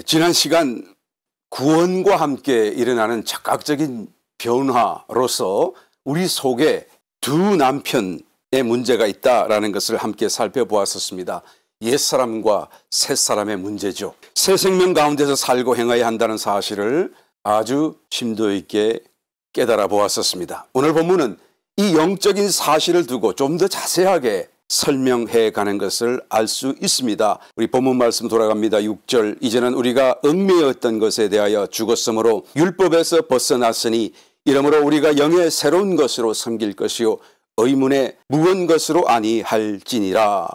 네, 지난 시간 구원과 함께 일어나는 즉각적인 변화로서 우리 속에 두 남편의 문제가 있다라는 것을 함께 살펴보았었습니다. 옛사람과 새사람의 문제죠. 새 생명 가운데서 살고 행해야 한다는 사실을 아주 심도 있게 깨달아 보았었습니다. 오늘 본문은 이 영적인 사실을 두고 좀 더 자세하게 설명해 가는 것을 알 수 있습니다. 우리 본문 말씀 돌아갑니다. 6절. 이제는 우리가 얽매였던 것에 대하여 죽었으므로 율법에서 벗어났으니 이러므로 우리가 영의 새로운 것으로 섬길 것이요 의문의 묵은 것으로 아니할지니라.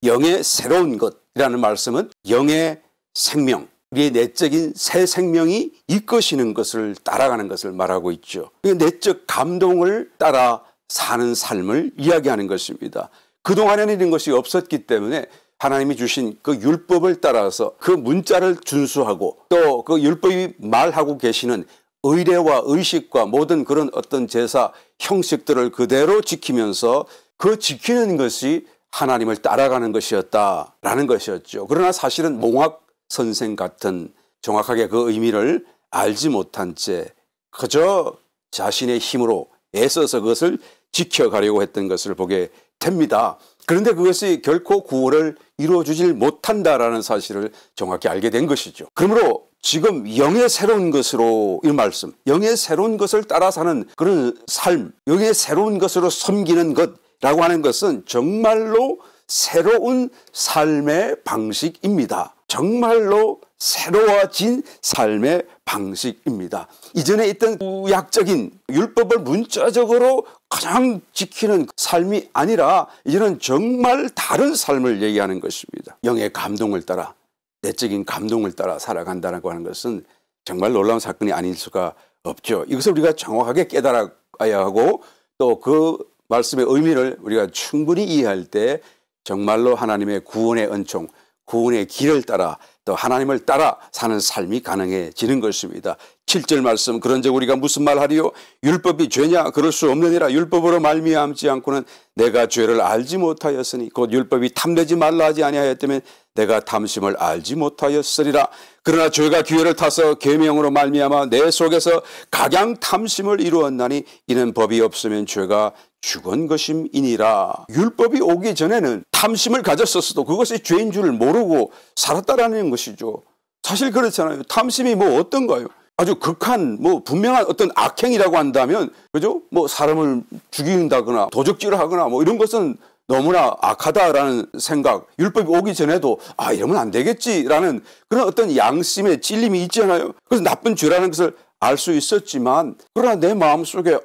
영의 새로운 것이라는 말씀은 영의 생명, 우리의 내적인 새 생명이 이끄시는 것을 따라가는 것을 말하고 있죠. 내적 감동을 따라 사는 삶을 이야기하는 것입니다. 그동안에는 이런 것이 없었기 때문에 하나님이 주신 그 율법을 따라서 그 문자를 준수하고 또 그 율법이 말하고 계시는 의례와 의식과 모든 그런 어떤 제사 형식들을 그대로 지키면서 그 지키는 것이 하나님을 따라가는 것이었다라는 것이었죠. 그러나 사실은 몽학 선생 같은 정확하게 그 의미를 알지 못한 채 그저 자신의 힘으로 애써서 그것을 지켜가려고 했던 것을 보게 됩니다. 그런데 그것이 결코 구원을 이루어주질 못한다라는 사실을 정확히 알게 된 것이죠. 그러므로 지금 영의 새로운 것으로 이 말씀, 영의 새로운 것을 따라 사는 그런 삶, 영의 새로운 것으로 섬기는 것이라고 하는 것은 정말로 새로운 삶의 방식입니다. 정말로 새로워진 삶의 방식입니다. 이전에 있던 구약적인 율법을 문자적으로 그냥 지키는 삶이 아니라 이제는 정말 다른 삶을 얘기하는 것입니다. 영의 감동을 따라, 내적인 감동을 따라 살아간다고 하는 것은 정말 놀라운 사건이 아닐 수가 없죠. 이것을 우리가 정확하게 깨달아야 하고 또 그 말씀의 의미를 우리가 충분히 이해할 때 정말로 하나님의 구원의 은총, 구원의 길을 따라 또 하나님을 따라 사는 삶이 가능해지는 것입니다. 7절 말씀, 그런즉 우리가 무슨 말하리요? 율법이 죄냐? 그럴 수 없느니라. 율법으로 말미암지 않고는 내가 죄를 알지 못하였으니 곧 율법이 탐내지 말라 하지 아니하였다면 내가 탐심을 알지 못하였으리라. 그러나 죄가 기회를 타서 계명으로 말미암아 내 속에서 각양 탐심을 이루었나니 이는 법이 없으면 죄가 죽은 것임이니라. 율법이 오기 전에는 탐심을 가졌었어도 그것이 죄인 줄 모르고 살았다라는 것이죠. 사실 그렇잖아요. 탐심이 뭐 어떤가요? 아주 극한 분명한 어떤 악행이라고 한다면 그죠? 사람을 죽인다거나 도적질을 하거나 이런 것은 너무나 악하다라는 생각, 율법이 오기 전에도 이러면 안 되겠지라는 그런 어떤 양심의 찔림이 있잖아요. 그래서 나쁜 죄라는 것을 알 수 있었지만 그러나 내 마음속에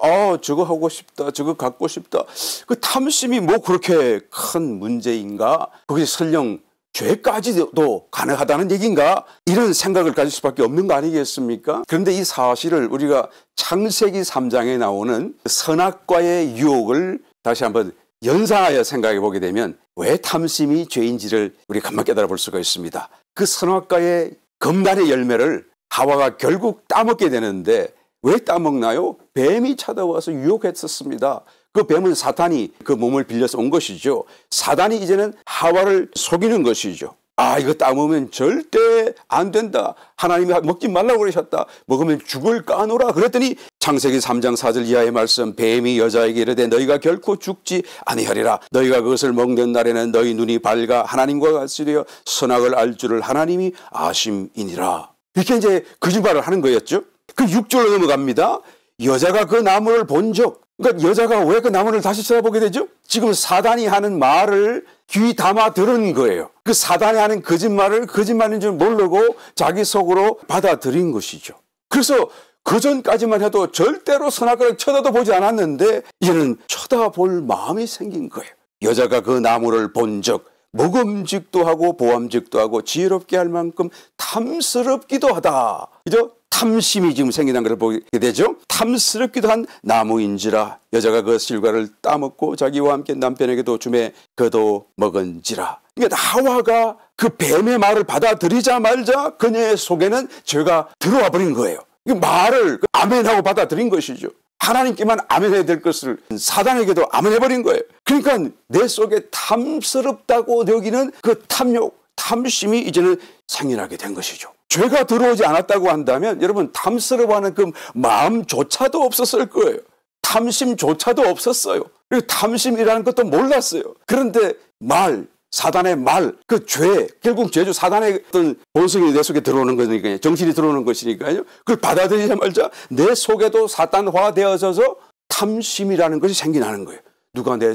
저거 하고 싶다, 저거 갖고 싶다, 그 탐심이 그렇게 큰 문제인가? 그것이 설령 죄까지도 가능하다는 얘기인가? 이런 생각을 가질 수밖에 없는 거 아니겠습니까? 그런데 이 사실을 우리가 창세기 3장에 나오는 선악과의 유혹을 다시 한번 연상하여 생각해 보게 되면 왜 탐심이 죄인지를 우리가 간만 깨달아 볼 수가 있습니다. 그 선악과의 금단의 열매를 하와가 결국 따먹게 되는데 왜 따먹나요? 뱀이 찾아와서 유혹했었습니다. 그 뱀은 사탄이 그 몸을 빌려서 온 것이죠. 사단이 이제는 하와를 속이는 것이죠. 이거 따먹으면 절대 안 된다. 하나님이 먹지 말라고 그러셨다. 먹으면 죽을 까노라. 그랬더니 창세기 3장 4절 이하의 말씀, 뱀이 여자에게 이르되 너희가 결코 죽지 아니하리라. 너희가 그것을 먹는 날에는 너희 눈이 밝아 하나님과 같이 되어 선악을 알 줄을 하나님이 아심이니라. 이렇게 이제 거짓말을 하는 거였죠. 그 6절로 넘어갑니다. 여자가 그 나무를 본 적, 그러니까 여자가 왜 그 나무를 다시 쳐다보게 되죠? 지금 사단이 하는 말을 귀 담아 들은 거예요. 그 사단이 하는 거짓말을 거짓말인 줄 모르고 자기 속으로 받아들인 것이죠. 그래서 그 전까지만 해도 절대로 선악과를 쳐다도 보지 않았는데 이제는 쳐다볼 마음이 생긴 거예요. 여자가 그 나무를 본 적, 먹음직도 하고 보암직도 하고 지혜롭게 할 만큼 탐스럽기도 하다. 그죠? 탐심이 지금 생기는 것을 보게 되죠. 탐스럽기도 한 나무인지라 여자가 그 실과를 따먹고 자기와 함께 남편에게도 주매 그도 먹은지라. 그러니까 하와가 그 뱀의 말을 받아들이자마자 그녀의 속에는 죄가 들어와 버린 거예요. 말을 아멘하고 받아들인 것이죠. 하나님께만 아멘해야 될 것을 사단에게도 아멘해버린 거예요. 그러니까 내 속에 탐스럽다고 여기는 그 탐욕, 탐심이 이제는 생겨나게 된 것이죠. 죄가 들어오지 않았다고 한다면 여러분 탐스러워하는 그 마음조차도 없었을 거예요. 탐심조차도 없었어요. 그리고 탐심이라는 것도 몰랐어요. 그런데 사단의 그 죄, 결국 죄죠. 사단의 어떤 본성이 내 속에 들어오는 거니까요. 정신이 들어오는 것이니까요. 그걸 받아들이자마자 내 속에도 사탄화되어져서 탐심이라는 것이 생겨나는 거예요. 누가 내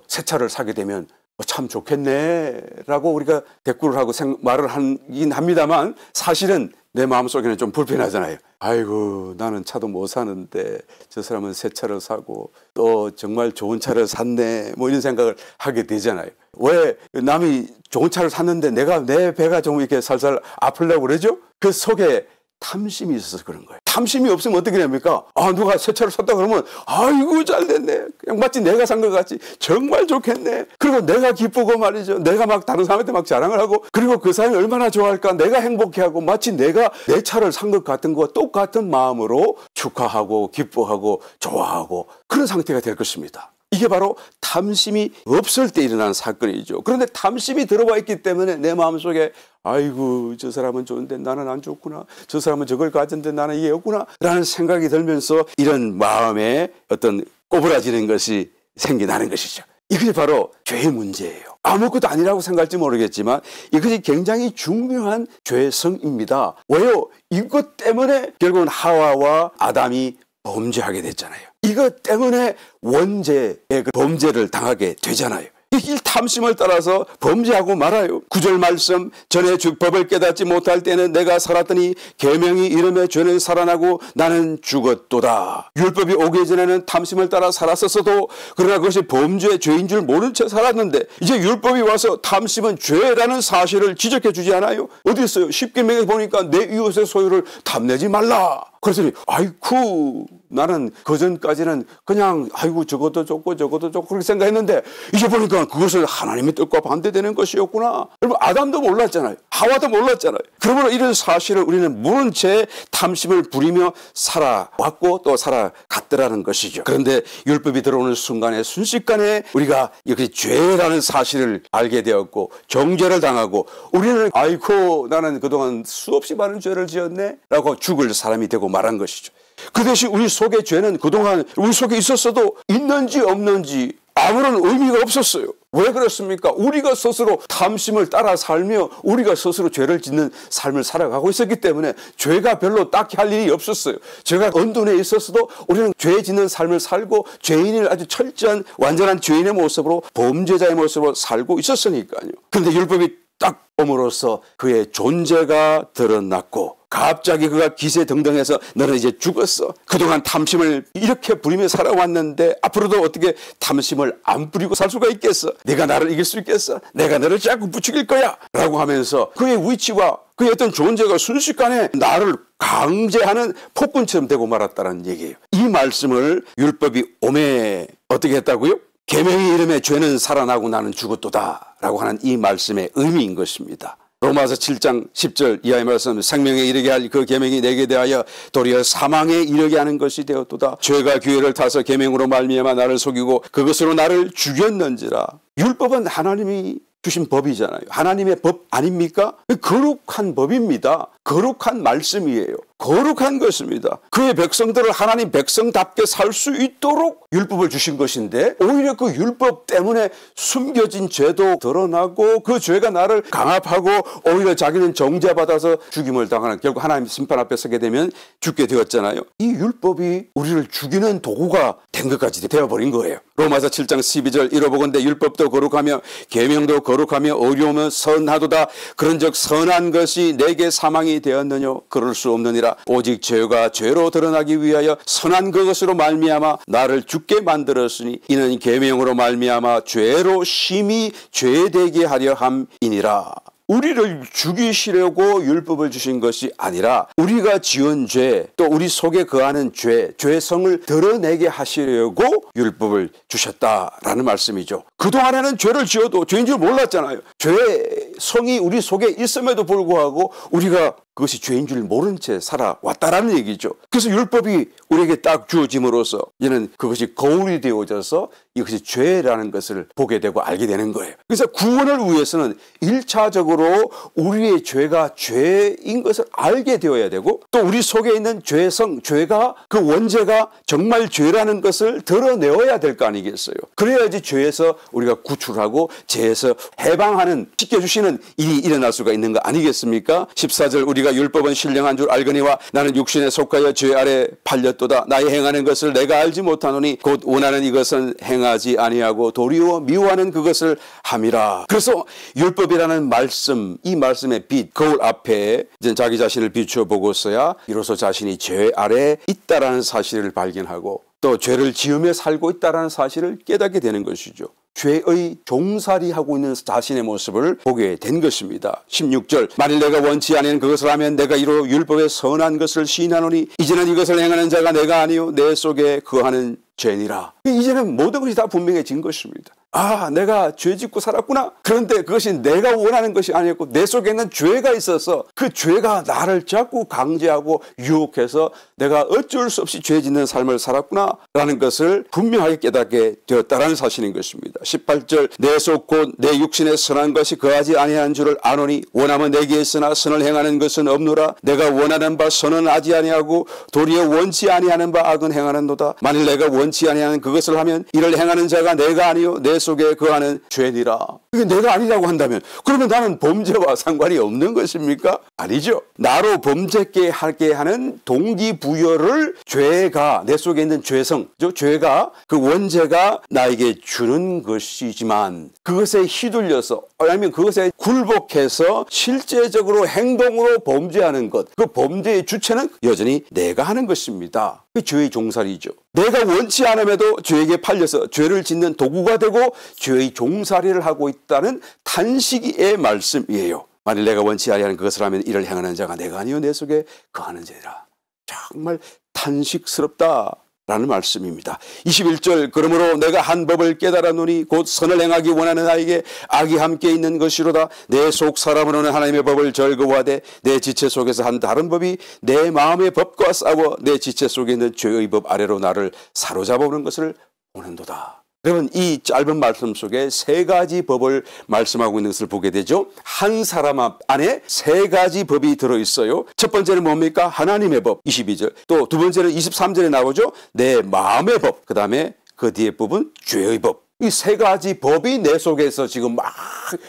새 차를 사게 되면 참 좋겠네 라고 우리가 대꾸를 하고 말을 하긴 합니다만 사실은 내 마음속에는 좀 불편하잖아요. 아이고 나는 차도 못 사는데 저 사람은 새 차를 사고 또 정말 좋은 차를 샀네 뭐 이런 생각을 하게 되잖아요. 왜 남이 좋은 차를 샀는데 내 배가 좀 이렇게 살살 아프려고 그러죠? 그 속에 탐심이 있어서 그런 거예요. 탐심이 없으면 어떻게 됩니까? 누가 새 차를 샀다 그러면 아이고 잘 됐네. 그냥 마치 내가 산 것 같이 정말 좋겠네. 그리고 내가 기쁘고 말이죠. 내가 막 다른 사람한테 막 자랑을 하고 그리고 그 사람이 얼마나 좋아할까. 내가 행복해하고 마치 내가 내 차를 산 것 같은 거와 똑같은 마음으로 축하하고 기뻐하고 좋아하고 그런 상태가 될 것입니다. 이게 바로 탐심이 없을 때 일어나는 사건이죠. 그런데 탐심이 들어와 있기 때문에 내 마음속에 아이고 저 사람은 좋은데 나는 안 좋구나. 저 사람은 저걸 가졌는데 나는 이게 없구나 라는 생각이 들면서 이런 마음에 어떤 꼬부라지는 것이 생겨나는 것이죠. 이것이 바로 죄의 문제예요. 아무것도 아니라고 생각할지 모르겠지만 이것이 굉장히 중요한 죄성입니다. 왜요? 이것 때문에 결국은 하와와 아담이 범죄하게 됐잖아요. 이것 때문에 원죄의 그 범죄를 당하게 되잖아요. 이 탐심을 따라서 범죄하고 말아요. 9절 말씀 전에 법을 깨닫지 못할 때는 내가 살았더니 계명이 이름에 죄는 살아나고 나는 죽었도다. 율법이 오기 전에는 탐심을 따라 살았었어도 그러나 그것이 범죄의 죄인 줄 모른 채 살았는데 이제 율법이 와서 탐심은 죄라는 사실을 지적해 주지 않아요? 어디 있어요? 십계명에 보니까 내 이웃의 소유를 탐내지 말라. 그랬더니 아이쿠 나는 그전까지는 그냥 아이고 저것도 좋고 저것도 좋고 그렇게 생각했는데 이제 보니까 그것을 하나님의 뜻과 반대되는 것이었구나. 여러분 아담도 몰랐잖아요. 하와도 몰랐잖아요. 그러므로 이런 사실을 우리는 모른 채 탐심을 부리며 살아왔고 또 살아갔더라는 것이죠. 그런데 율법이 들어오는 순간에 순식간에 우리가 이렇게 죄라는 사실을 알게 되었고 정죄를 당하고 우리는 아이고 나는 그동안 수없이 많은 죄를 지었네 라고 죽을 사람이 되고 말한 것이죠. 그 대신 우리 속의 죄는 그동안 우리 속에 있었어도 있는지 없는지 아무런 의미가 없었어요. 왜 그렇습니까? 우리가 스스로 탐심을 따라 살며 우리가 스스로 죄를 짓는 삶을 살아가고 있었기 때문에 죄가 별로 딱히 할 일이 없었어요. 죄가 언둔에 있었어도 우리는 죄 짓는 삶을 살고 죄인을 아주 철저한 완전한 죄인의 모습으로 범죄자의 모습으로 살고 있었으니까요. 그런데 율법이 딱 옴으로써 그의 존재가 드러났고 갑자기 그가 기세등등해서 너는 이제 죽었어. 그동안 탐심을 이렇게 부리며 살아왔는데 앞으로도 어떻게 탐심을 안 부리고 살 수가 있겠어? 네가 나를 이길 수 있겠어? 내가 너를 자꾸 부추길 거야 라고 하면서 그의 위치와 그의 어떤 존재가 순식간에 나를 강제하는 폭군처럼 되고 말았다는 얘기예요. 이 말씀을 율법이 오매 어떻게 했다고요? 계명의 이름에 죄는 살아나고 나는 죽었도다 라고 하는 이 말씀의 의미인 것입니다. 로마서 7장 10절 이하의 말씀 생명에 이르게 할 그 계명이 내게 대하여 도리어 사망에 이르게 하는 것이 되었도다. 죄가 기회를 타서 계명으로 말미암아 나를 속이고 그것으로 나를 죽였는지라. 율법은 하나님이 주신 법이잖아요. 하나님의 법 아닙니까? 거룩한 법입니다. 거룩한 말씀이에요. 거룩한 것입니다. 그의 백성들을 하나님 백성답게 살 수 있도록 율법을 주신 것인데 오히려 그 율법 때문에 숨겨진 죄도 드러나고 그 죄가 나를 강압하고 오히려 자기는 정죄받아서 죽임을 당하는 결국 하나님 심판 앞에 서게 되면 죽게 되었잖아요. 이 율법이 우리를 죽이는 도구가 된 것까지 되어버린 거예요. 로마서 7장 12절 이러보건대 율법도 거룩하며 계명도 거룩하며 어려우며 선하도다. 그런즉 선한 것이 내게 사망이 되었느냐? 그럴 수 없느니라. 오직 죄가 죄로 드러나기 위하여 선한 그것으로 말미암아 나를 죽게 만들었으니 이는 계명으로 말미암아 죄로 심히 죄되게 하려 함이니라. 우리를 죽이시려고 율법을 주신 것이 아니라 우리가 지은 죄 또 우리 속에 거하는 죄성을 드러내게 하시려고 율법을 주셨다라는 말씀이죠. 그동안에는 죄를 지어도 죄인 줄 몰랐잖아요. 죄성이 우리 속에 있음에도 불구하고 우리가 그것이 죄인 줄 모른 채 살아왔다라는 얘기죠. 그래서 율법이 우리에게 딱 주어짐으로써 이제는 그것이 거울이 되어져서 이것이 죄라는 것을 보게 되고 알게 되는 거예요. 그래서 구원을 위해서는 1차적으로 우리의 죄가 죄인 것을 알게 되어야 되고, 또 우리 속에 있는 죄성, 죄가 그 원죄가 정말 죄라는 것을 드러내어야 될 거 아니겠어요. 그래야지 죄에서 우리가 구출하고 죄에서 해방하는, 지켜주시는 일이 일어날 수가 있는 거 아니겠습니까? 14절 우리가 율법은 신령한 줄 알거니와 나는 육신에 속하여 죄 아래 팔렸도다. 나의 행하는 것을 내가 알지 못하노니 곧 원하는 이것은 행하지 아니하고 도리어 미워하는 그것을 함이라. 그래서 율법이라는 말씀, 이 말씀의 빛, 거울 앞에 이제 자기 자신을 비추어 보고서야 비로소 자신이 죄 아래 있다라는 사실을 발견하고 또 죄를 지으며 살고 있다라는 사실을 깨닫게 되는 것이죠. 죄의 종살이하고 있는 자신의 모습을 보게 된 것입니다. 16절 만일 내가 원치 아니는 그것을 하면 내가 이로 율법의 선한 것을 시인하노니 이제는 이것을 행하는 자가 내가 아니요 내 속에 거하는 죄니라. 이제는 모든 것이 다 분명해진 것입니다. 아, 내가 죄 짓고 살았구나. 그런데 그것이 내가 원하는 것이 아니었고 내 속에 있는 죄가 있어서 그 죄가 나를 자꾸 강제하고 유혹해서 내가 어쩔 수 없이 죄 짓는 삶을 살았구나 라는 것을 분명하게 깨닫게 되었다라는 사실인 것입니다. 18절 내 속 곧 내 육신에 선한 것이 거하지 아니하는 줄을 아노니 원하면 내게 있으나 선을 행하는 것은 없노라. 내가 원하는 바 선은 하지 아니하고 도리어 원치 아니하는 바 악은 행하는도다. 만일 내가 원치 아니하는 그것을 하면 이를 행하는 자가 내가 아니요 내 속에 거하는 죄니라. 그게 내가 아니라고 한다면 그러면 나는 범죄와 상관이 없는 것입니까? 아니죠. 나로 범죄케 하게 하는 동기부여를 죄가, 내 속에 있는 죄성, 죄가 그 원죄가 나에게 주는 것이지만 그것에 휘둘려서 아니면 그것에 굴복해서 실제적으로 행동으로 범죄하는 것, 그 범죄의 주체는 여전히 내가 하는 것입니다. 그 죄의 종살이죠. 내가 원치 않음에도 죄에게 팔려서 죄를 짓는 도구가 되고 죄의 종살이를 하고 있다는 탄식의 말씀이에요. 만일 내가 원치 아니하는 그것을 하면 이를 행하는 자가 내가 아니요 내 속에 거하는 죄라. 정말 탄식스럽다 라는 말씀입니다. 21절 그러므로 내가 한 법을 깨달았노니 곧 선을 행하기 원하는 나에게 악이 함께 있는 것이로다. 내 속 사람으로는 하나님의 법을 즐거워하되 내 지체 속에서 한 다른 법이 내 마음의 법과 싸워 내 지체 속에 있는 죄의 법 아래로 나를 사로잡아오는 것을 보는도다. 여러분 이 짧은 말씀 속에 세 가지 법을 말씀하고 있는 것을 보게 되죠. 한 사람 안에 세 가지 법이 들어있어요. 첫 번째는 뭡니까? 하나님의 법 22절. 또 두 번째는 23절에 나오죠. 내 마음의 법. 그 다음에 그 뒤에 법은 죄의 법. 이 세 가지 법이 내 속에서 지금 막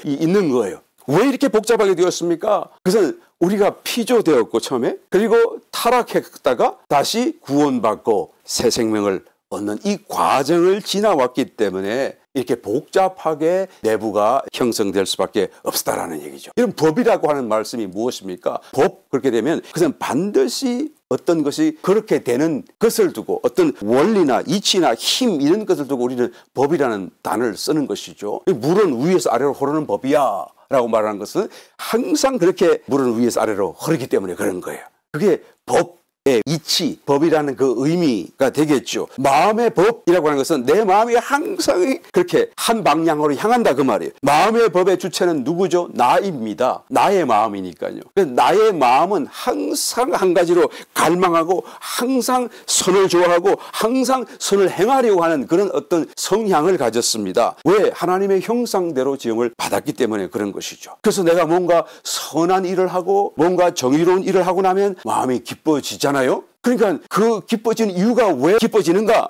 있는 거예요. 왜 이렇게 복잡하게 되었습니까? 그것은 우리가 피조되었고 처음에 그리고 타락했다가 다시 구원받고 새 생명을 얻는 이 과정을 지나왔기 때문에 이렇게 복잡하게 내부가 형성될 수밖에 없다라는 얘기죠. 이런 법이라고 하는 말씀이 무엇입니까? 법, 그렇게 되면 그것은 반드시 어떤 것이 그렇게 되는 것을 두고 어떤 원리나 이치나 힘 이런 것을 두고 우리는 법이라는 단어를 쓰는 것이죠. 물은 위에서 아래로 흐르는 법이야 라고 말하는 것은 항상 그렇게 물은 위에서 아래로 흐르기 때문에 그런 거예요. 그게 법. 이치, 법이라는 그 의미가 되겠죠. 마음의 법이라고 하는 것은 내 마음이 항상 그렇게 한 방향으로 향한다 그 말이에요. 마음의 법의 주체는 누구죠? 나입니다. 나의 마음이니까요. 나의 마음은 항상 한 가지로 갈망하고 항상 선을 좋아하고 항상 선을 행하려고 하는 그런 어떤 성향을 가졌습니다. 왜? 하나님의 형상대로 지음을 받았기 때문에 그런 것이죠. 그래서 내가 뭔가 선한 일을 하고 뭔가 정의로운 일을 하고 나면 마음이 기뻐지잖아요. 그러니까 그 기뻐지는 이유가 왜 기뻐지는가?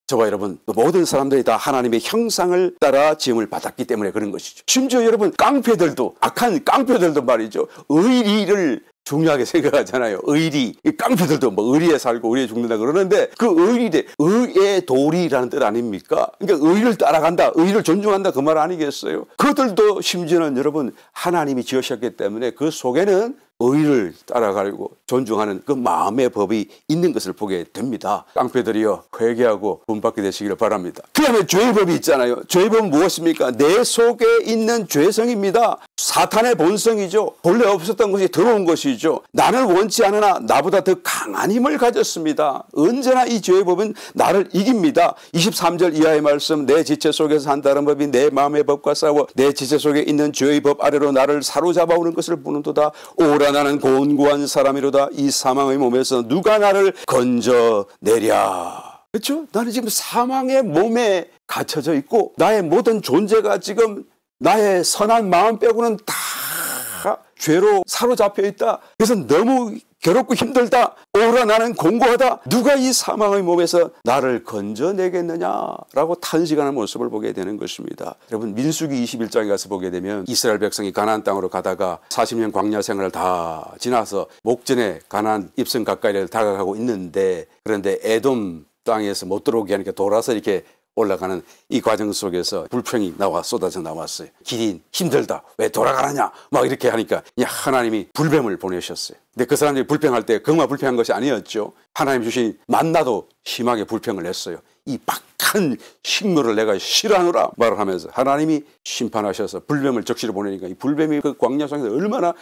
저와 여러분 모든 사람들이 다 하나님의 형상을 따라 지음을 받았기 때문에 그런 것이죠. 심지어 여러분 깡패들도 악한 깡패들도 말이죠. 의리를 중요하게 생각하잖아요. 의리. 깡패들도 뭐 의리에 살고 의리에 죽는다 그러는데 그 의의 도리라는 뜻 아닙니까? 그러니까 의를 따라간다. 의를 존중한다. 그 말 아니겠어요? 그들도 심지어는 여러분 하나님이 지으셨기 때문에 그 속에는 의를 따라가려고 존중하는 그 마음의 법이 있는 것을 보게 됩니다. 깡패들이여 회개하고 구원받게 되시기를 바랍니다. 그 다음에 죄의 법이 있잖아요. 죄의 법은 무엇입니까? 내 속에 있는 죄성입니다. 사탄의 본성이죠. 본래 없었던 것이 들어온 것이죠. 나는 원치 않으나 나보다 더 강한 힘을 가졌습니다. 언제나 이 죄의 법은 나를 이깁니다. 23절 이하의 말씀, 내 지체 속에서 한 다른 법이 내 마음의 법과 싸워 내 지체 속에 있는 죄의 법 아래로 나를 사로잡아오는 것을 보는도다. 오라 나는 곤고한 사람이로다. 이 사망의 몸에서 누가 나를 건져내랴. 그렇죠? 나는 지금 사망의 몸에 갇혀져 있고 나의 모든 존재가 지금 나의 선한 마음 빼고는 다 죄로 사로잡혀 있다. 그래서 너무 괴롭고 힘들다. 오라 나는 공고하다. 누가 이 사망의 몸에서 나를 건져내겠느냐라고 탄식하는 모습을 보게 되는 것입니다. 여러분 민수기 21장에 가서 보게 되면 이스라엘 백성이 가나안 땅으로 가다가 40년 광야 생활을 다 지나서 목전에 가나안 입성 가까이를 다가가고 있는데 그런데 에돔 땅에서 못 들어오게 하니까 돌아서 이렇게 올라가는 이 과정 속에서 불평이 쏟아져 나왔어요. 길이 힘들다. 왜 돌아가느냐? 막 이렇게 하니까 하나님이 불뱀을 보내셨어요. 근데 그 사람들이 불평할 때 그만 불평한 것이 아니었죠. 하나님 주신 만나도 심하게 불평을 했어요. 이 박한 식물을 내가 싫어하노라 말을 하면서 하나님이 심판하셔서 불뱀을 적시로 보내니까 이 불뱀이 그 광야 속에서 얼마나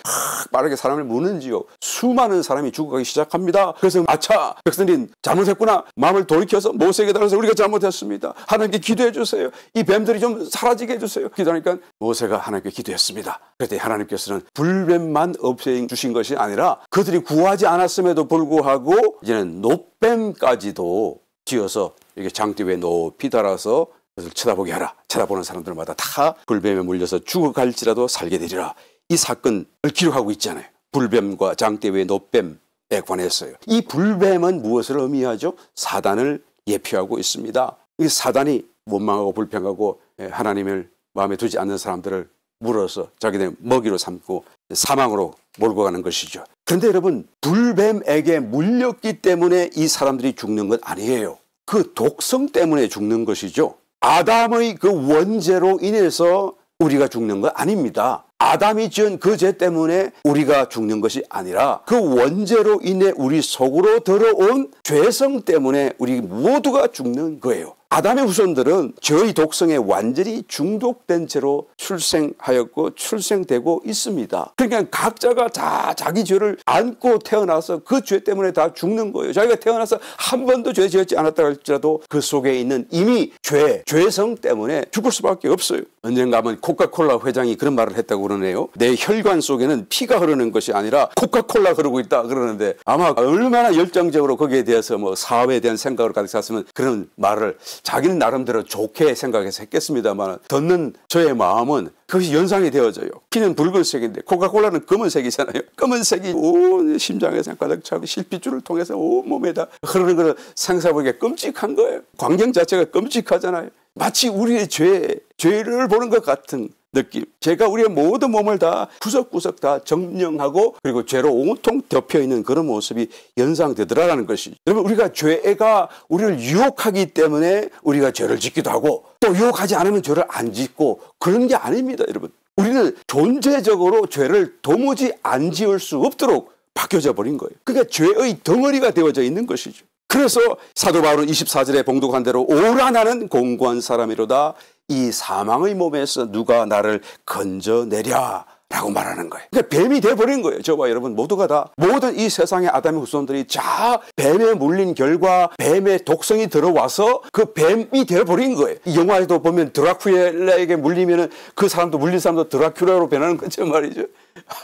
빠르게 사람을 무는지요. 수많은 사람이 죽어가기 시작합니다. 그래서 아차 백성들이 잘못했구나. 마음을 돌이켜서 모세에게 달아서 우리가 잘못했습니다. 하나님께 기도해 주세요. 이 뱀들이 좀 사라지게 해주세요. 기도하니까 모세가 하나님께 기도했습니다. 그랬더니 하나님께서는 불뱀만 없애 주신 것이 아니라 그들이 구하지 않았음에도 불구하고 이제는 노뱀까지도 지어서 이렇게 장대 위에 높이 달아서 그것을 쳐다보게 하라. 쳐다보는 사람들마다 다 불뱀에 물려서 죽어갈지라도 살게 되리라. 이 사건을 기록하고 있잖아요. 불뱀과 장대 위의 노뱀에 관해서요. 이 불뱀은 무엇을 의미하죠? 사단을 예표하고 있습니다. 이 사단이 원망하고 불평하고 하나님을 마음에 두지 않는 사람들을 물어서 자기들 먹이로 삼고 사망으로 몰고 가는 것이죠. 그런데 여러분 불뱀에게 물렸기 때문에 이 사람들이 죽는 건 아니에요. 그 독성 때문에 죽는 것이죠. 아담의 그 원죄로 인해서 우리가 죽는 건 아닙니다. 아담이 지은 그 죄 때문에 우리가 죽는 것이 아니라 그 원죄로 인해 우리 속으로 들어온 죄성 때문에 우리 모두가 죽는 거예요. 아담의 후손들은 죄의 독성에 완전히 중독된 채로 출생하였고 출생되고 있습니다. 그러니까 각자가 다 자기 죄를 안고 태어나서 그 죄 때문에 다 죽는 거예요. 자기가 태어나서 한 번도 죄 지었지 않았다 할지라도 그 속에 있는 이미 죄성 때문에 죽을 수밖에 없어요. 언젠가 하면 코카콜라 회장이 그런 말을 했다고 그러네요. 내 혈관 속에는 피가 흐르는 것이 아니라 코카콜라 흐르고 있다 그러는데 아마 얼마나 열정적으로 거기에 대해서 뭐 사업에 대한 생각으로 가득 찼으면 그런 말을 자기는 나름대로 좋게 생각해서 했겠습니다만 듣는 저의 마음은 그것이 연상이 되어져요. 피는 붉은색인데 코카콜라는 검은색이잖아요. 검은색이 온 심장에서 가득 차고 실핏줄을 통해서 온 몸에다 흐르는 걸 생각해보기에 끔찍한 거예요. 광경 자체가 끔찍하잖아요. 마치 우리의 죄를 보는 것 같은 느낌. 죄가 우리의 모든 몸을 다 구석구석 다 점령하고 그리고 죄로 온통 덮여있는 그런 모습이 연상되더라라는 것이죠. 여러분 우리가 죄가 우리를 유혹하기 때문에 우리가 죄를 짓기도 하고 또 유혹하지 않으면 죄를 안 짓고 그런 게 아닙니다. 여러분 우리는 존재적으로 죄를 도무지 안 지을 수 없도록 바뀌어져 버린 거예요. 그러니까 죄의 덩어리가 되어져 있는 것이죠. 그래서 사도 바울은 24절에 봉독한 대로 오라 나는 공고한 사람이로다. 이 사망의 몸에서 누가 나를 건져내랴 라고 말하는 거예요. 그러니까 뱀이 돼버린 거예요. 저와 여러분 모두가 다 모든 이 세상의 아담의 후손들이 자 뱀에 물린 결과 뱀의 독성이 들어와서 그 뱀이 돼버린 거예요. 이 영화에도 보면 드라큘라에게 물리면은 그 사람도 물린 사람도 드라큘라로 변하는 거죠 말이죠.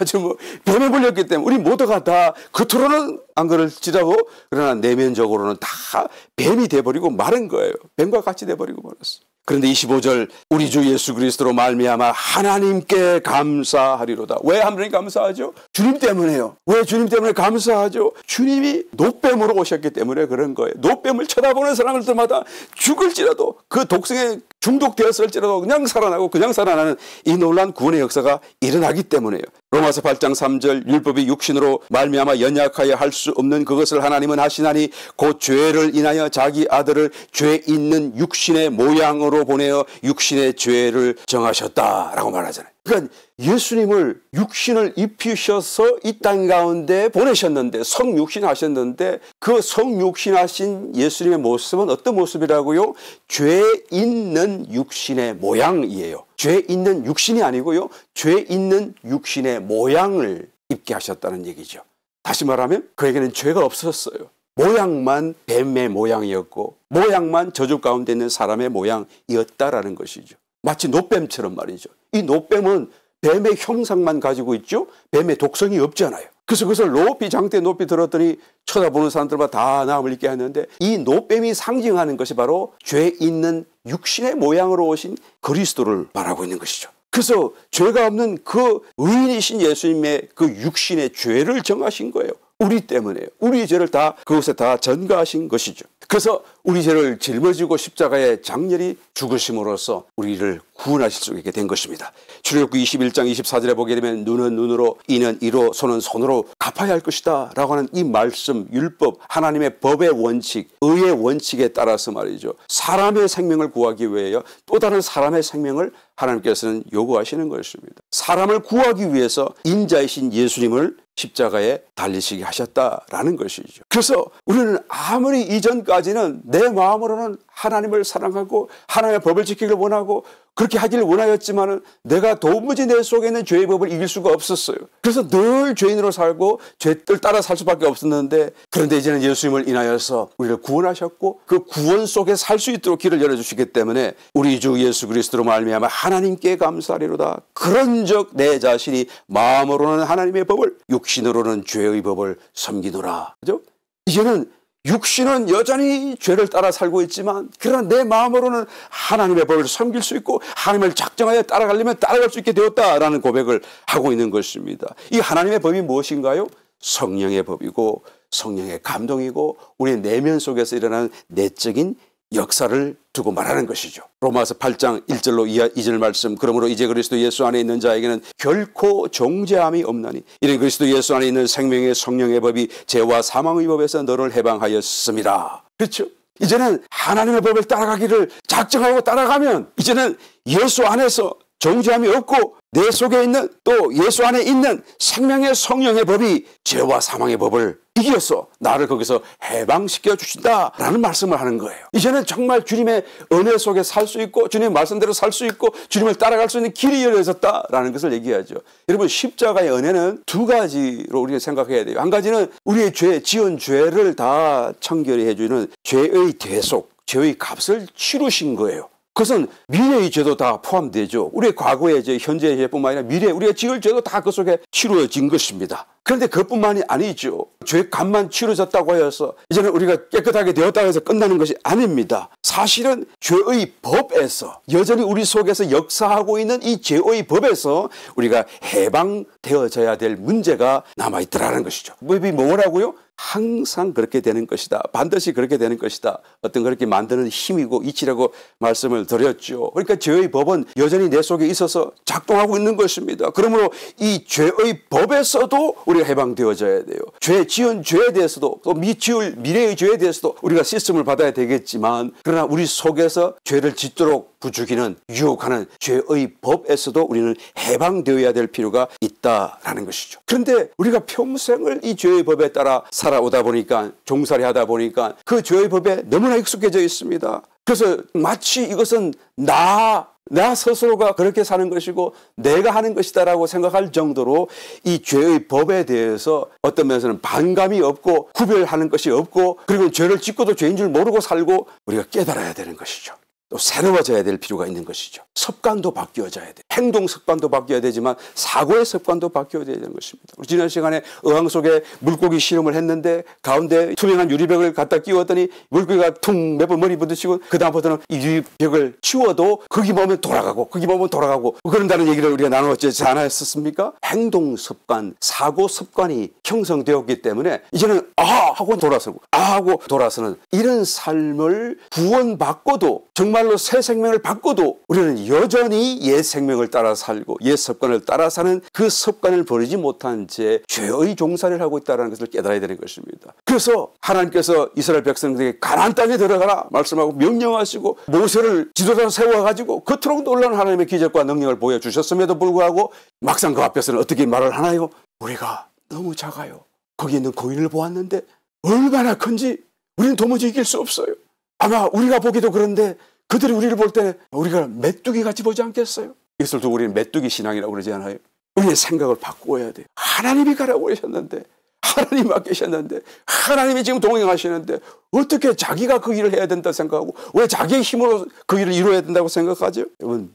아주 뭐 뱀에 물렸기 때문에 우리 모두가 다 겉으로는 안 그럴지라도 그러나 내면적으로는 다 뱀이 돼버리고 마른 거예요. 뱀과 같이 돼버리고 말았어요. 그런데 25절 우리 주 예수 그리스도로 말미암아 하나님께 감사하리로다. 왜 하나님 감사하죠? 주님 때문에요. 왜 주님 때문에 감사하죠? 주님이 노뱀으로 오셨기 때문에 그런 거예요. 노뱀을 쳐다보는 사람들마다 죽을지라도 그 독성에 중독되었을지라도 그냥 살아나고 그냥 살아나는 이 놀라운 구원의 역사가 일어나기 때문에요. 로마서 8장 3절 율법이 육신으로 말미암아 연약하여 할 수 없는 그것을 하나님은 하시나니 곧 죄를 인하여 자기 아들을 죄 있는 육신의 모양으로 세상으로 보내어 육신의 죄를 정하셨다라고 말하잖아요. 그러니까 예수님을 육신을 입히셔서 이 땅 가운데 보내셨는데 성육신 하셨는데 그 성육신 하신 예수님의 모습은 어떤 모습이라고요? 죄 있는 육신의 모양이에요. 죄 있는 육신이 아니고요. 죄 있는 육신의 모양을 입게 하셨다는 얘기죠. 다시 말하면 그에게는 죄가 없었어요. 모양만 뱀의 모양이었고 모양만 저주 가운데 있는 사람의 모양이었다라는 것이죠. 마치 노뱀처럼 말이죠. 이 노뱀은 뱀의 형상만 가지고 있죠. 뱀의 독성이 없잖아요. 그래서 그것을 높이 장대 높이 들었더니 쳐다보는 사람들마다 다 나음을 잊게 했는데 이 노뱀이 상징하는 것이 바로 죄 있는 육신의 모양으로 오신 그리스도를 말하고 있는 것이죠. 그래서 죄가 없는 그 의인이신 예수님의 그 육신의 죄를 정하신 거예요. 우리 때문에 우리 죄를 다 그것에 다 전가하신 것이죠. 그래서 우리 죄를 짊어지고 십자가에 장렬히 죽으심으로써 우리를 구원하실 수 있게 된 것입니다. 출애굽기 21장 24절에 보게 되면 눈은 눈으로 이는 이로 손은 손으로 갚아야 할 것이다 라고 하는 이 말씀 율법 하나님의 법의 원칙 의의 원칙에 따라서 말이죠. 사람의 생명을 구하기 위하여 또 다른 사람의 생명을 하나님께서는 요구하시는 것입니다. 사람을 구하기 위해서 인자이신 예수님을 십자가에 달리시게 하셨다라는 것이죠. 그래서 우리는 아무리 이전까지는 내 마음으로는 하나님을 사랑하고 하나님의 법을 지키기를 원하고 그렇게 하기를 원하였지만은 내가 도무지 내 속에 있는 죄의 법을 이길 수가 없었어요. 그래서 늘 죄인으로 살고 죄를 따라 살 수밖에 없었는데 그런데 이제는 예수님을 인하여서 우리를 구원하셨고 그 구원 속에 살 수 있도록 길을 열어주시기 때문에 우리 주 예수 그리스도로 말미암아 하나님께 감사하리로다. 그런즉 내 자신이 마음으로는 하나님의 법을 육신으로는 죄의 법을 섬기노라. 그죠? 이제는 육신은 여전히 죄를 따라 살고 있지만 그러나 내 마음으로는 하나님의 법을 섬길 수 있고 하나님을 작정하여 따라가려면 따라갈 수 있게 되었다라는 고백을 하고 있는 것입니다. 이 하나님의 법이 무엇인가요? 성령의 법이고 성령의 감동이고 우리의 내면 속에서 일어나는 내적인 역사를 두고 말하는 것이죠. 로마서 8장 1절로 2절 말씀 그러므로 이제 그리스도 예수 안에 있는 자에게는 결코 정죄함이 없나니 이는 그리스도 예수 안에 있는 생명의 성령의 법이 죄와 사망의 법에서 너를 해방하였습니다. 그렇죠? 이제는 하나님의 법을 따라가기를 작정하고 따라가면 이제는 예수 안에서 정죄함이 없고 내 속에 있는 또 예수 안에 있는 생명의 성령의 법이 죄와 사망의 법을 이겨서 나를 거기서 해방시켜 주신다라는 말씀을 하는 거예요. 이제는 정말 주님의 은혜 속에 살 수 있고 주님의 말씀대로 살 수 있고 주님을 따라갈 수 있는 길이 열려졌다라는 것을 얘기하죠. 여러분 십자가의 은혜는 두 가지로 우리가 생각해야 돼요. 한 가지는 우리의 죄, 지은 죄를 다 청결히 해주는 죄의 대속, 죄의 값을 치르신 거예요. 그것은 미래의 죄도 다 포함되죠. 우리의 과거의 죄, 현재의 죄뿐만 아니라 미래 우리가 지을 죄도 다 그 속에 치루어진 것입니다. 그런데 그것뿐만이 아니죠. 죄값만 치루어졌다고 해서 이제는 우리가 깨끗하게 되었다고 해서 끝나는 것이 아닙니다. 사실은 죄의 법에서 여전히 우리 속에서 역사하고 있는 이 죄의 법에서 우리가 해방되어져야 될 문제가 남아있더라는 것이죠. 법이 뭐라고요? 항상 그렇게 되는 것이다. 반드시 그렇게 되는 것이다. 어떤 그렇게 만드는 힘이고 이치라고 말씀을 드렸죠. 그러니까 죄의 법은 여전히 내 속에 있어서 작동하고 있는 것입니다. 그러므로 이 죄의 법에서도 우리가 해방되어져야 돼요. 죄 지은 죄에 대해서도 또 미치을 미래의 죄에 대해서도 우리가 시스템을 받아야 되겠지만 그러나 우리 속에서 죄를 짓도록 부추기는 유혹하는 죄의 법에서도 우리는 해방되어야 될 필요가 있다라는 것이죠. 그런데 우리가 평생을 이 죄의 법에 따라 살아오다 보니까 종살이 하다 보니까 그 죄의 법에 너무나 익숙해져 있습니다. 그래서 마치 이것은 나 스스로가 그렇게 사는 것이고 내가 하는 것이다라고 생각할 정도로 이 죄의 법에 대해서 어떤 면에서는 반감이 없고 구별하는 것이 없고 그리고 죄를 짓고도 죄인 줄 모르고 살고 우리가 깨달아야 되는 것이죠. 또 새로워져야 될 필요가 있는 것이죠. 습관도 바뀌어져야 돼. 행동 습관도 바뀌어야 되지만 사고의 습관도 바뀌어져야 되는 것입니다. 우리 지난 시간에 어항 속에 물고기 실험을 했는데 가운데 투명한 유리벽을 갖다 끼웠더니 물고기가 퉁 몇 번 머리 부딪히고 그 다음부터는 이 유리벽을 치워도 거기 보면 돌아가고 거기 보면 돌아가고 그런다는 얘기를 우리가 나누었지 않았었습니까? 행동 습관, 사고 습관이 형성되었기 때문에 이제는 하고 돌아서고 하고 돌아서는 이런 삶을 구원받고도 정말 정말로 새 생명을 받고도 우리는 여전히 옛 생명을 따라 살고 옛 습관을 따라 사는 그 습관을 버리지 못한 채 죄의 종살이를 하고 있다는 것을 깨달아야 되는 것입니다. 그래서 하나님께서 이스라엘 백성들에게 가나안 땅에 들어가라 말씀하고 명령하시고 모세를 지도자로 세워가지고 그토록 놀라운 하나님의 기적과 능력을 보여주셨음에도 불구하고 막상 그 앞에서는 어떻게 말을 하나요? 우리가 너무 작아요. 거기 있는 고인을 보았는데 얼마나 큰지 우리는 도무지 이길 수 없어요. 아마 우리가 보기도 그런데 그들이 우리를 볼 때 우리가 메뚜기 같이 보지 않겠어요? 이것을 두고 우리는 메뚜기 신앙이라고 그러지 않아요? 우리의 생각을 바꾸어야 돼요. 하나님이 가라고 하셨는데 하나님 맡기셨는데 하나님이 지금 동행하시는데 어떻게 자기가 그 일을 해야 된다 생각하고 왜 자기의 힘으로 그 일을 이루어야 된다고 생각하죠? 여러분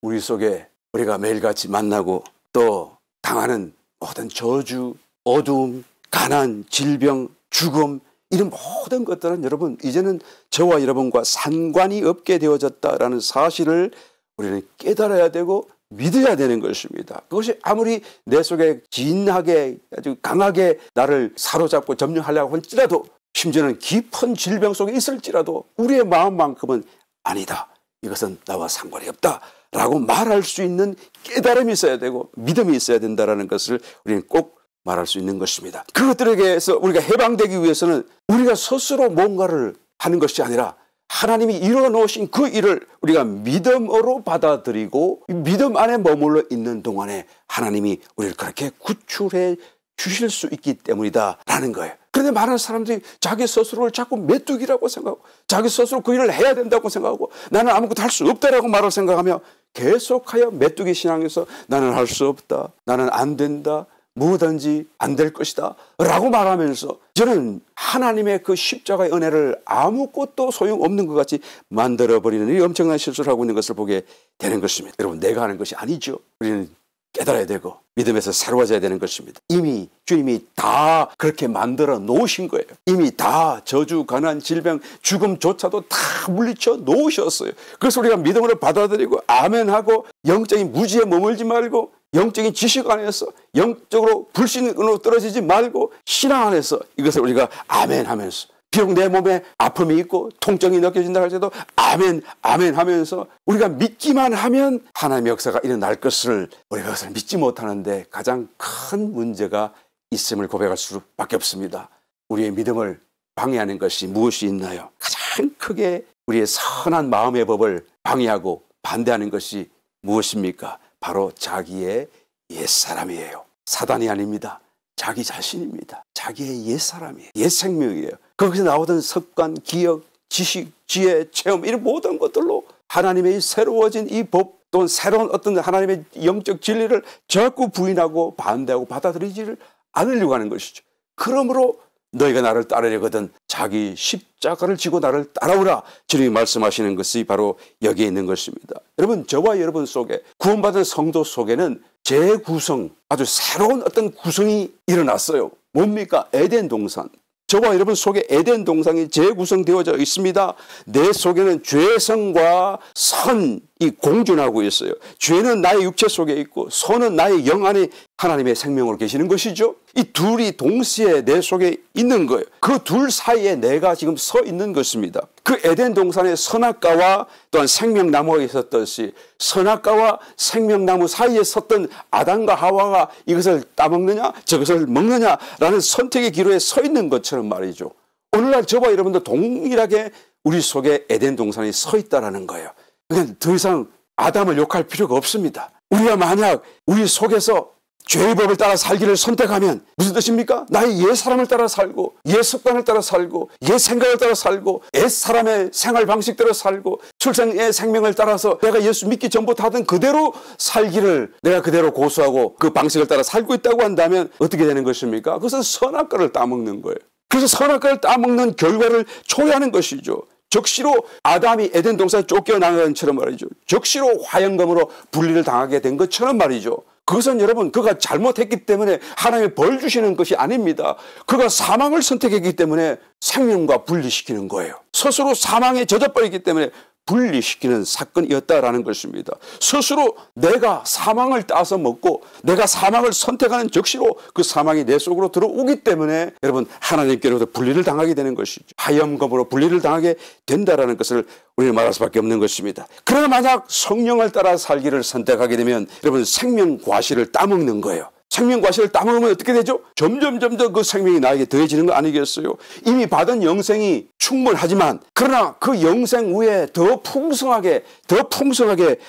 우리 속에 우리가 매일같이 만나고 또 당하는 모든 저주, 어두움, 가난, 질병, 죽음 이런 모든 것들은 여러분 이제는 저와 여러분과 상관이 없게 되어졌다라는 사실을 우리는 깨달아야 되고 믿어야 되는 것입니다. 그것이 아무리 내 속에 진하게 아주 강하게 나를 사로잡고 점령하려고 할지라도 심지어는 깊은 질병 속에 있을지라도 우리의 마음만큼은 아니다. 이것은 나와 상관이 없다. 라고 말할 수 있는 깨달음이 있어야 되고 믿음이 있어야 된다는 것을 우리는 꼭 말할 수 있는 것입니다. 그것들에게서 우리가 해방되기 위해서는 우리가 스스로 뭔가를 하는 것이 아니라 하나님이 이뤄놓으신 그 일을 우리가 믿음으로 받아들이고 믿음 안에 머물러 있는 동안에 하나님이 우리를 그렇게 구출해 주실 수 있기 때문이다라는 거예요. 그런데 많은 사람들이 자기 스스로를 자꾸 메뚜기라고 생각하고 자기 스스로 그 일을 해야 된다고 생각하고 나는 아무것도 할 수 없다라고 말을 생각하며 계속하여 메뚜기 신앙에서 나는 할 수 없다. 나는 안 된다. 뭐든지 안 될 것이다 라고 말하면서 저는 하나님의 그 십자가의 은혜를 아무것도 소용없는 것 같이 만들어버리는 이 엄청난 실수를 하고 있는 것을 보게 되는 것입니다. 여러분 내가 하는 것이 아니죠. 우리는 깨달아야 되고 믿음에서 새로워져야 되는 것입니다. 이미 주님이 다 그렇게 만들어 놓으신 거예요. 이미 다 저주, 가난, 질병, 죽음조차도 다 물리쳐 놓으셨어요. 그래서 우리가 믿음으로 받아들이고 아멘하고 영적인 무지에 머물지 말고 영적인 지식 안에서 영적으로 불신으로 떨어지지 말고 신앙 안에서 이것을 우리가 아멘하면서 비록 내 몸에 아픔이 있고 통증이 느껴진다 할지라도 아멘 아멘 하면서 우리가 믿기만 하면 하나님의 역사가 일어날 것을 우리가 그것을 믿지 못하는데 가장 큰 문제가 있음을 고백할 수밖에 없습니다. 우리의 믿음을 방해하는 것이 무엇이 있나요? 가장 크게 우리의 선한 마음의 법을 방해하고 반대하는 것이 무엇입니까? 바로 자기의 옛사람이에요. 사단이 아닙니다. 자기 자신입니다. 자기의 옛사람이에요. 옛생명이에요. 거기서 나오던 습관, 기억, 지식, 지혜, 체험 이런 모든 것들로 하나님의 새로워진 이 법 또는 새로운 어떤 하나님의 영적 진리를 자꾸 부인하고 반대하고 받아들이지를 않으려고 하는 것이죠. 그러므로 너희가 나를 따르려거든 자기 십자가를 지고 나를 따라오라. 주님이 말씀하시는 것이 바로 여기에 있는 것입니다. 여러분 저와 여러분 속에 구원받은 성도 속에는 재구성 아주 새로운 어떤 구성이 일어났어요. 뭡니까? 에덴 동산. 저와 여러분 속에 에덴 동산이 재구성되어져 있습니다. 내 속에는 죄성과 선이 공존하고 있어요. 죄는 나의 육체 속에 있고 선은 나의 영 안에 하나님의 생명으로 계시는 것이죠. 이 둘이 동시에 내 속에 있는 거예요. 그 둘 사이에 내가 지금 서 있는 것입니다. 그 에덴 동산에 선악과와 또한 생명나무가 있었듯이 선악과와 생명나무 사이에 섰던 아담과 하와가 이것을 따먹느냐 저것을 먹느냐라는 선택의 기로에 서 있는 것처럼 말이죠. 오늘날 저와 여러분도 동일하게 우리 속에 에덴 동산이 서 있다는 거예요. 그러니까 더 이상 아담을 욕할 필요가 없습니다. 우리가 만약 우리 속에서 죄의 법을 따라 살기를 선택하면 무슨 뜻입니까? 나의 옛 사람을 따라 살고 옛 습관을 따라 살고 옛 생각을 따라 살고 옛 사람의 생활 방식대로 살고 출생의 생명을 따라서 내가 예수 믿기 전부터 하던 그대로 살기를 내가 그대로 고수하고 그 방식을 따라 살고 있다고 한다면 어떻게 되는 것입니까? 그것은 선악과를 따먹는 거예요. 그래서 선악과를 따먹는 결과를 초래하는 것이죠. 적시로 아담이 에덴 동산에 쫓겨나간 것처럼 말이죠. 적시로 화영검으로 분리를 당하게 된 것처럼 말이죠. 그것은 여러분 그가 잘못했기 때문에 하나님이 벌 주시는 것이 아닙니다. 그가 사망을 선택했기 때문에 생명과 분리시키는 거예요. 스스로 사망에 젖어버리기 때문에 분리시키는 사건이었다라는 것입니다. 스스로 내가 사망을 따서 먹고 내가 사망을 선택하는 적시로 그 사망이 내 속으로 들어오기 때문에 여러분 하나님께로부터 분리를 당하게 되는 것이죠. 하염검으로 분리를 당하게 된다라는 것을 우리는 말할 수밖에 없는 것입니다. 그러나 만약 성령을 따라 살기를 선택하게 되면 여러분 생명 과실을 따먹는 거예요. 생명 과실을 따먹으면 어떻게 되죠? 점점 그 생명이 나에게 더해지는 거 아니겠어요? 이미 받은 영생이 충분하지만 그러나 그 영생 후에 더 풍성하게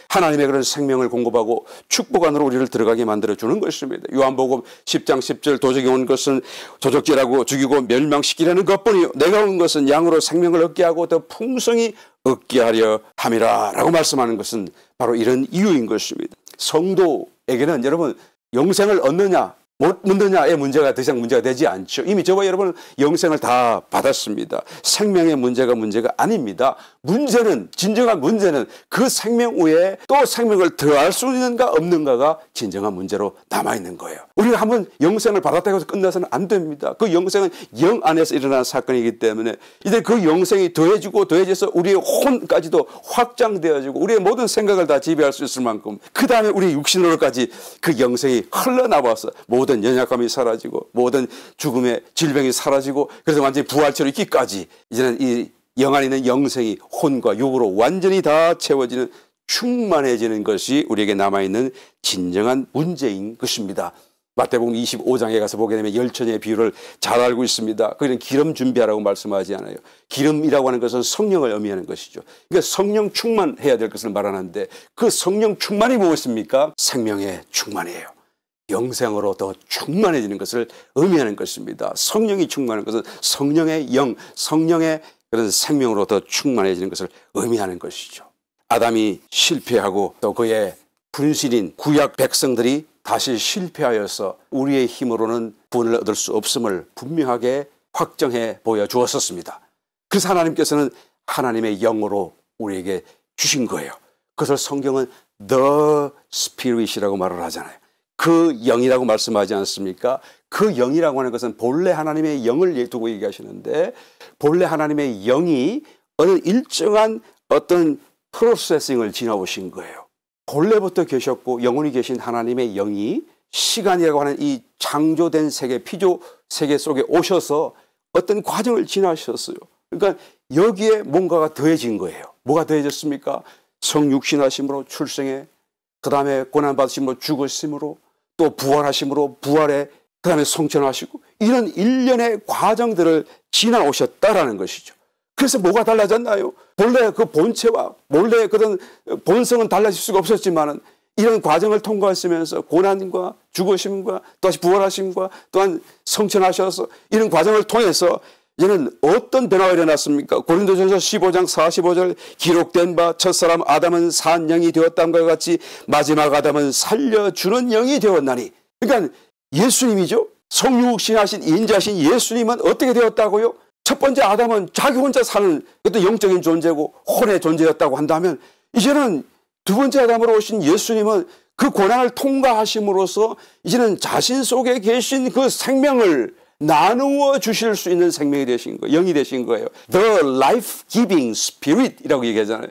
하나님의 그런 생명을 공급하고 축복 안으로 우리를 들어가게 만들어주는 것입니다. 요한복음 10장 10절 도적이 온 것은 도적질하고 죽이고 멸망시키려는 것뿐이요 내가 온 것은 양으로 생명을 얻게 하고 더 풍성히 얻게 하려 함이라 라고 말씀하는 것은 바로 이런 이유인 것입니다. 성도에게는 여러분 영생을 얻느냐 못 얻느냐의 문제가 더 이상 문제가 되지 않죠. 이미 저와 여러분은 영생을 다 받았습니다. 생명의 문제가 아닙니다. 진정한 문제는 그 생명 후에 또 생명을 더할 수 있는가 없는가가 진정한 문제로 남아있는 거예요. 우리가 한번 영생을 받았다고 해서 끝나서는 안 됩니다. 그 영생은 영 안에서 일어나는 사건이기 때문에 이제 그 영생이 더해져서 우리의 혼까지도 확장되어지고 우리의 모든 생각을 다 지배할 수 있을 만큼 그 다음에 우리 육신으로까지 그 영생이 흘러나와서 모든 연약감이 사라지고 모든 죽음의 질병이 사라지고 그래서 완전히 부활체로 있기까지 이제는 이 영 안에 있는 영생이 혼과 육으로 완전히 다 채워지는 충만해지는 것이 우리에게 남아있는 진정한 문제인 것입니다. 마태복음 25장에 가서 보게 되면 열처녀의 비유를 잘 알고 있습니다. 거기는 기름 준비하라고 말씀하지 않아요. 기름이라고 하는 것은 성령을 의미하는 것이죠. 그러니까 성령 충만해야 될 것을 말하는데 그 성령 충만이 무엇입니까? 생명의 충만이에요. 영생으로 더 충만해지는 것을 의미하는 것입니다. 성령이 충만한 것은 성령의 영, 성령의 그런 생명으로 더 충만해지는 것을 의미하는 것이죠. 아담이 실패하고 또 그의 분신인 구약 백성들이 다시 실패하여서 우리의 힘으로는 구원을 얻을 수 없음을 분명하게 확정해 보여주었었습니다. 그래서 하나님께서는 하나님의 영으로 우리에게 주신 거예요. 그것을 성경은 The Spirit이라고 말을 하잖아요. 그 영이라고 말씀하지 않습니까? 그 영이라고 하는 것은 본래 하나님의 영을 두고 얘기하시는데 본래 하나님의 영이 어느 일정한 어떤 프로세싱을 지나오신 거예요. 본래부터 계셨고 영원히 계신 하나님의 영이 시간이라고 하는 이 창조된 세계, 피조 세계 속에 오셔서 어떤 과정을 지나셨어요. 그러니까 여기에 뭔가가 더해진 거예요. 뭐가 더해졌습니까? 성육신하심으로 출생에, 그 다음에 고난받으심으로 죽으심으로, 또 부활하심으로 부활에, 그 다음에 성천하시고 이런 일련의 과정들을 지나오셨다라는 것이죠. 그래서 뭐가 달라졌나요? 본래 그 본체와 원래 그런 본성은 달라질 수가 없었지만은 이런 과정을 통과했으면서 고난과 죽으심과 또다시 부활하심과 또한 성천하셔서 이런 과정을 통해서 이제는 어떤 변화가 일어났습니까? 고린도전서 15장 45절 기록된 바 첫사람 아담은 산 영이 되었다는 것 같이 마지막 아담은 살려주는 영이 되었나니. 그러니까 예수님이죠. 성육신하신 인자신 예수님은 어떻게 되었다고요? 첫 번째 아담은 자기 혼자 사는 어떤 영적인 존재고 혼의 존재였다고 한다면 이제는 두 번째 아담으로 오신 예수님은 그 고난을 통과하심으로써 이제는 자신 속에 계신 그 생명을 나누어 주실 수 있는 생명이 되신 거예요. 영이 되신 거예요. The life-giving spirit이라고 얘기하잖아요.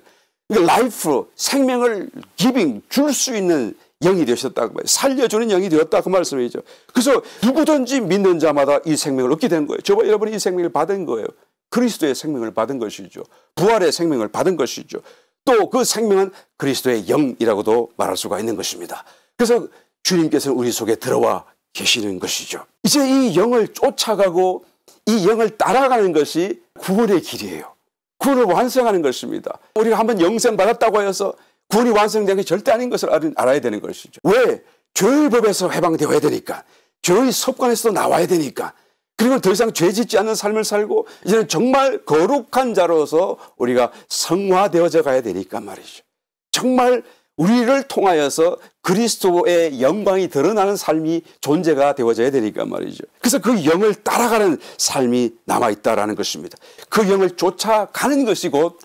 그러니까 life, 생명을 giving, 줄 수 있는 영이 되셨다고 말이에요. 살려주는 영이 되었다 그 말씀이죠. 그래서 누구든지 믿는 자마다 이 생명을 얻게 된 거예요. 저와 여러분이 이 생명을 받은 거예요. 그리스도의 생명을 받은 것이죠. 부활의 생명을 받은 것이죠. 또 그 생명은 그리스도의 영이라고도 말할 수가 있는 것입니다. 그래서 주님께서는 우리 속에 들어와 계시는 것이죠. 이제 이 영을 쫓아가고 이 영을 따라가는 것이 구원의 길이에요. 구원을 완성하는 것입니다. 우리가 한번 영생 받았다고 해서 구원이 완성된 게 절대 아닌 것을 알아야 되는 것이죠. 왜? 죄의 법에서 해방되어야 되니까. 죄의 습관에서 나와야 되니까. 그리고 더 이상 죄 짓지 않는 삶을 살고 이제는 정말 거룩한 자로서 우리가 성화되어져 가야 되니까 말이죠. 정말 우리를 통하여서 그리스도의 영광이 드러나는 삶이 존재가 되어져야 되니까 말이죠. 그래서 그 영을 따라가는 삶이 남아있다라는 것입니다. 그 영을 쫓아가는 것이 곧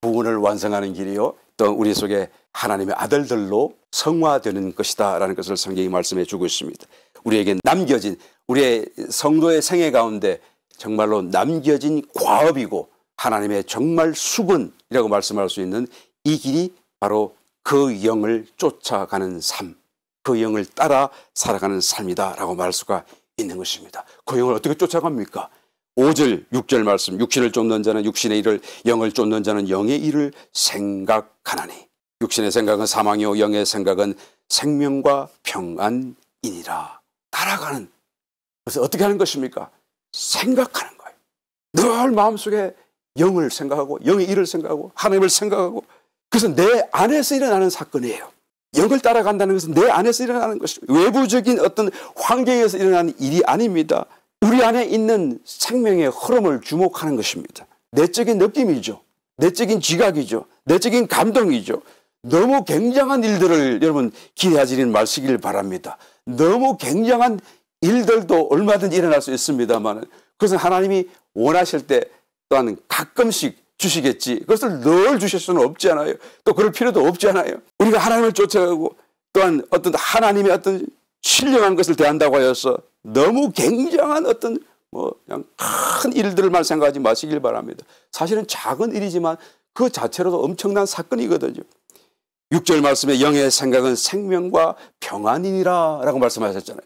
구원을 완성하는 길이요. 또 우리 속에 하나님의 아들들로 성화되는 것이다 라는 것을 성경이 말씀해 주고 있습니다. 우리에게 남겨진 우리의 성도의 생애 가운데 정말로 남겨진 과업이고 하나님의 정말 수건 길이라고 말씀할 수 있는 이 길이 바로 그 영을 쫓아가는 삶, 그 영을 따라 살아가는 삶이다라고 말할 수가 있는 것입니다. 그 영을 어떻게 쫓아갑니까? 5절, 6절 말씀, 육신을 쫓는 자는 육신의 일을, 영을 쫓는 자는 영의 일을 생각하나니. 육신의 생각은 사망이요 영의 생각은 생명과 평안이니라. 따라가는. 그래서 어떻게 하는 것입니까? 생각하는 거예요. 늘 마음속에 영을 생각하고 영의 일을 생각하고 하나님을 생각하고, 그래서 내 안에서 일어나는 사건이에요. 영을 따라간다는 것은 내 안에서 일어나는 것입니다. 외부적인 어떤 환경에서 일어나는 일이 아닙니다. 우리 안에 있는 생명의 흐름을 주목하는 것입니다. 내적인 느낌이죠. 내적인 지각이죠. 내적인 감동이죠. 너무 굉장한 일들을 여러분 기대하지는 마시길 바랍니다. 너무 굉장한 일들도 얼마든지 일어날 수 있습니다만, 그것은 하나님이 원하실 때 또한 가끔씩 주시겠지, 그것을 늘 주실 수는 없잖아요. 또 그럴 필요도 없잖아요. 우리가 하나님을 쫓아가고 또한 어떤 하나님의 어떤 신령한 것을 대한다고 하여서 너무 굉장한 어떤 그냥 큰 일들만 생각하지 마시길 바랍니다. 사실은 작은 일이지만 그 자체로도 엄청난 사건이거든요. 6절 말씀에 영의 생각은 생명과 평안이니라 라고 말씀하셨잖아요.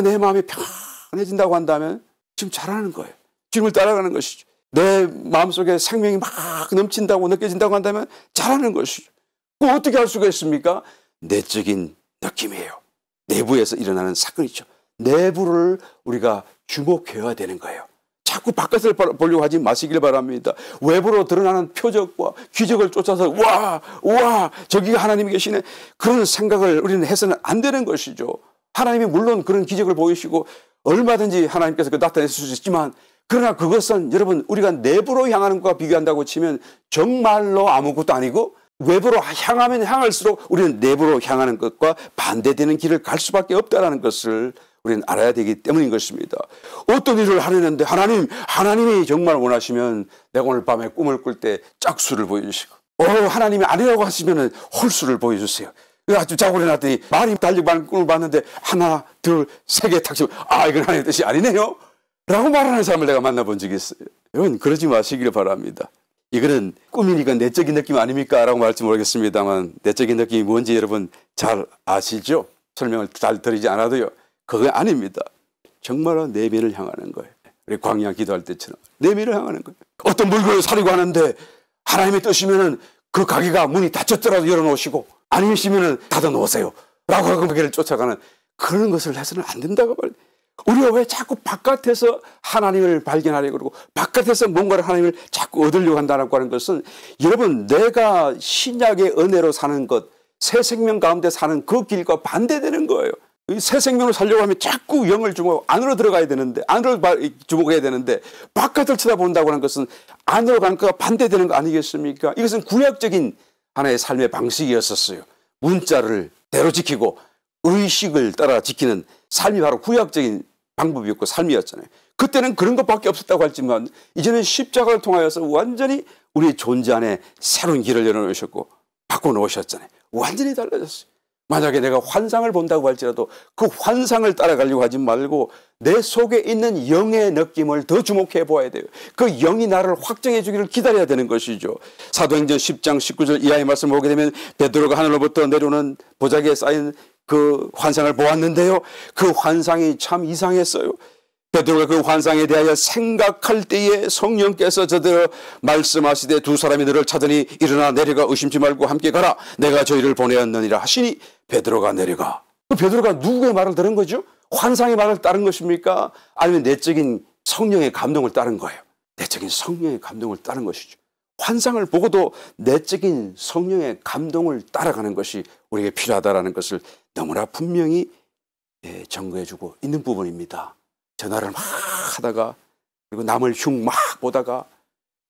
내 마음이 평안해진다고 한다면 지금 잘하는 거예요. 주님을 따라가는 것이죠. 내 마음속에 생명이 막 넘친다고 느껴진다고 한다면 잘하는 것이죠. 그거 어떻게 할 수가 있습니까? 내적인 느낌이에요. 내부에서 일어나는 사건이죠. 내부를 우리가 주목해야 되는 거예요. 자꾸 바깥을 보려고 하지 마시길 바랍니다. 외부로 드러나는 표적과 기적을 쫓아서 와 저기가 하나님이 계시네, 그런 생각을 우리는 해서는 안 되는 것이죠. 하나님이 물론 그런 기적을 보이시고 얼마든지 하나님께서 나타낼 수 있지만, 그러나 그것은 여러분 우리가 내부로 향하는 것과 비교한다고 치면 정말로 아무것도 아니고, 외부로 향하면 향할수록 우리는 내부로 향하는 것과 반대되는 길을 갈 수밖에 없다는 것을 우리는 알아야 되기 때문인 것입니다. 어떤 일을 하려는데 하나님이 정말 원하시면 내가 오늘 밤에 꿈을 꿀 때 짝수를 보여주시고, 하나님이 아니라고 하시면 홀수를 보여주세요. 아주 자고 일어났더니 말이 달리고 꿈을 봤는데 하나 둘 세 개 탁 치고, 이건 하나님의 뜻이 아니네요 라고 말하는 사람을 내가 만나본 적이 있어요. 여러분 그러지 마시기를 바랍니다. 이거는 꿈이니까 내적인 느낌 아닙니까? 라고 말할지 모르겠습니다만, 내적인 느낌이 뭔지 여러분 잘 아시죠? 설명을 잘 드리지 않아도요. 그거 아닙니다. 정말로 내면을 향하는 거예요. 우리 광야 기도할 때처럼 내면을 향하는 거예요. 어떤 물건을 사려고 하는데 하나님의 뜻이면은 그 가게가 문이 닫혔더라도 열어놓으시고, 아니시면은 닫아놓으세요 라고 하고 그 길을 쫓아가는 그런 것을 해서는 안 된다고 말해요. 우리가 왜 자꾸 바깥에서 하나님을 발견하려고 그러고 바깥에서 뭔가를 하나님을 자꾸 얻으려고 한다고 하는 것은, 여러분 내가 신약의 은혜로 사는 것, 새 생명 가운데 사는 그 길과 반대되는 거예요. 새 생명으로 살려고 하면 자꾸 영을 주목하고 안으로 들어가야 되는데, 안으로 주목해야 되는데, 바깥을 쳐다본다고 하는 것은 안으로 가는 것과 반대되는 거 아니겠습니까? 이것은 구약적인 하나의 삶의 방식이었었어요. 문자를 대로 지키고 의식을 따라 지키는 삶이 바로 구약적인 방법이었고 삶이었잖아요. 그때는 그런 것밖에 없었다고 했지만, 이제는 십자가를 통하여서 완전히 우리의 존재 안에 새로운 길을 열어놓으셨고 바꿔놓으셨잖아요. 완전히 달라졌어요. 만약에 내가 환상을 본다고 할지라도 그 환상을 따라가려고 하지 말고 내 속에 있는 영의 느낌을 더 주목해 보아야 돼요. 그 영이 나를 확정해 주기를 기다려야 되는 것이죠. 사도행전 10장 19절 이하의 말씀을 보게 되면, 베드로가 하늘로부터 내려오는 보자기에 쌓인 그 환상을 보았는데요, 그 환상이 참 이상했어요. 베드로가 그 환상에 대하여 생각할 때에 성령께서 저들어 말씀하시되, 두 사람이 너를 찾으니 일어나 내려가 의심치 말고 함께 가라, 내가 저희를 보내었느니라 하시니 베드로가 내려가. 베드로가 누구의 말을 들은 거죠? 환상의 말을 따른 것입니까? 아니면 내적인 성령의 감동을 따른 거예요? 내적인 성령의 감동을 따른 것이죠. 환상을 보고도 내적인 성령의 감동을 따라가는 것이 우리에게 필요하다는 것을 너무나 분명히 증거해주고 있는 부분입니다. 전화를 막 하다가, 그리고 남을 흉 막 보다가,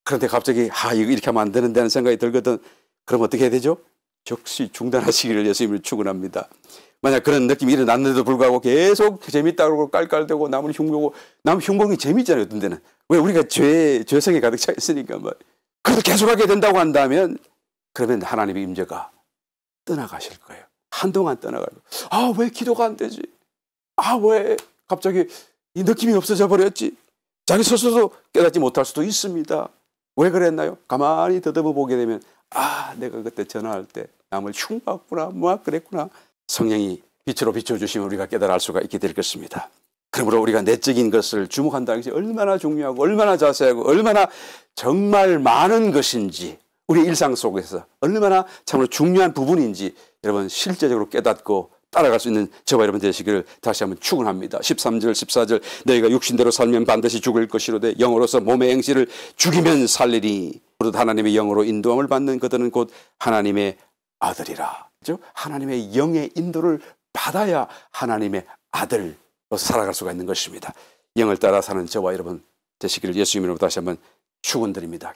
그런데 갑자기 이거 이렇게 하면 안 되는데 하는 생각이 들거든. 그럼 어떻게 해야 되죠? 즉시 중단하시기를 예수님을 축원합니다. 만약 그런 느낌이 일어났는데도 불구하고 계속 재밌다고 그러고 깔깔대고 남을 흉보고, 남 흉보는 게 재밌잖아요. 어떤 데는. 왜? 우리가 죄성에 가득 차 있으니까. 그래도 계속하게 된다고 한다면, 그러면 하나님의 임재가 떠나가실 거예요. 한동안 떠나가고, 왜 기도가 안 되지? 왜 갑자기 이 느낌이 없어져 버렸지? 자기 스스로도 깨닫지 못할 수도 있습니다. 왜 그랬나요? 가만히 더듬어 보게 되면 아, 내가 그때 전화할 때 남을 흉봤구나, 뭐 그랬구나. 성령이 빛으로 비춰주시면 우리가 깨달을 수가 있게 될 것입니다. 그러므로 우리가 내적인 것을 주목한다는 것이 얼마나 중요하고 얼마나 자세하고 얼마나 정말 많은 것인지, 우리 일상 속에서 얼마나 참으로 중요한 부분인지 여러분 실제적으로 깨닫고 따라갈 수 있는 저와 여러분 되시기를 다시 한번 축원합니다. 13절 14절 너희가 육신대로 살면 반드시 죽을 것이로되 영으로서 몸의 행실을 죽이면 살리니 곧 하나님의 영으로 인도함을 받는 그들은 곧 하나님의 아들이라. 즉 하나님의 영의 인도를 받아야 하나님의 아들로 살아갈 수가 있는 것입니다. 영을 따라 사는 저와 여러분 되시기를 예수 이름으로 다시 한번 축원드립니다.